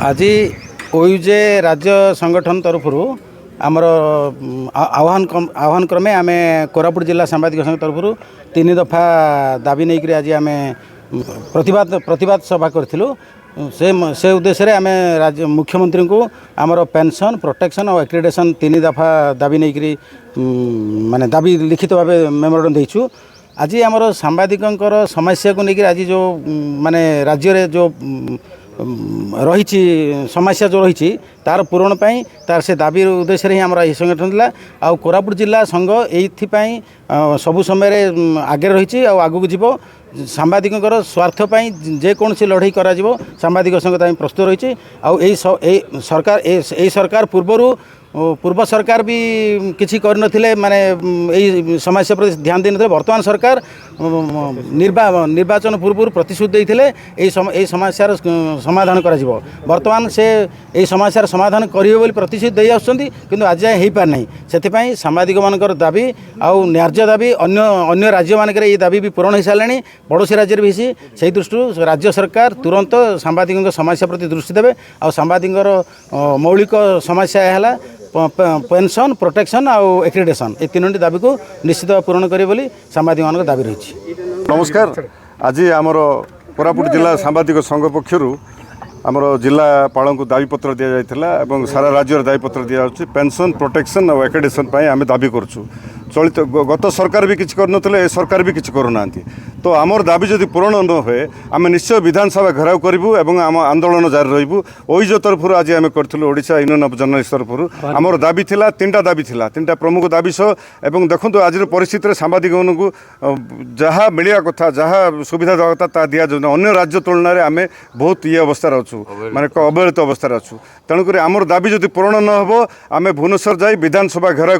आज ओयुजे राज्य संगठन तरफ आमर आह्वान क्रमे आम कोरापुट जिला सांबादिक संघ तरफ 3 दफा दाबी नहीं आज आम प्रतिवाद सभा करूँ से उद्देश्य रे आम राज्य मुख्यमंत्री को आमर पेंशन प्रोटेक्शन और एक्रिडेशन 3 दफा दाबी नहीं माने दाबी लिखित भाव मेमोरेंडम देचु। आज आमर सांबादिकर समस्या को लेकर आज जो माने राज्य रे जो रही समस्या जो रही तार पूरण पाई तार से दाबी उद्देश्य ही आम संगठन था आ कोरापुट जिला संघ ये सबु समय आगे रही आगू जीव सांबादिकर स्वार्थपाई जेकोसी लड़ाई करा सांबादिक संघ प्रस्तुत रही सरकार पूर्व सरकार भी किसी करनथिले माने यही समस्या प्रति ध्यान देनथिले। वर्तमान सरकार निर्वाचन पूर्व प्रतिश्रुति देइथिले यही समस्यार समाधान करा जिवो। वर्तमान से यही समस्यार समाधान करिवे बोली प्रतिश्रुति देइ आछंती किंतु आज जाय हेई पार नाही। सेथिपई सांबादिक मानकर दाबी आउ न्याय्य दाबी अन्य राज्य मानकर ये दाबी भी पूरण हो सारे पड़ोसी राज्य भी से दृष्टि राज्य सरकार तुरंत सांबादिक समस्या प्रति दृष्टि देवे आ सांबादिकर मौलिक समस्या है पेंशन प्रोटेक्शन आउ एक्रिडेशन ये 3टी दाबी को निश्चित पूरण करे बोली सांबादिक मान दाबी रही। नमस्कार। आज आमर कोरापुट जिला सांबादिक संघ पक्षर आमर जिलापाल को दाबीपत्र दि जाता सारा राज्य दाबीपत्र दि जाऊँगी पेंशन प्रोटेक्शन और एक्रिडेशन आम दाबी करूँ। चलित गत सरकार भी किसी कर सरकार भी किसी करूना तो आमर दाबी जदि पूरण न हुए आम निश्चय विधानसभा घेराव करूँ और आम आंदोलन जारी रही। ओइजो तरफ आज आम करूँ ओडिशा यूनियन ऑफ जर्नलिस्ट तरफ आमर दाबी थिला 3टा दाबी थिला 3टा प्रमुख दाबी सह एवं देखो आज परिस्थिति सांबादिक को जहाँ मिलिया कथा जहाँ सुविधा देवा कथा ता दि जाऊँ अन्य राज्य तुलन में आम बहुत ये अवस्था अच्छू माने अवहेलित अवस्था अच्छू। तेणुक आमर दाबी जदि पूरण न हो आम भुवनेश्वर जाई विधानसभा घेराव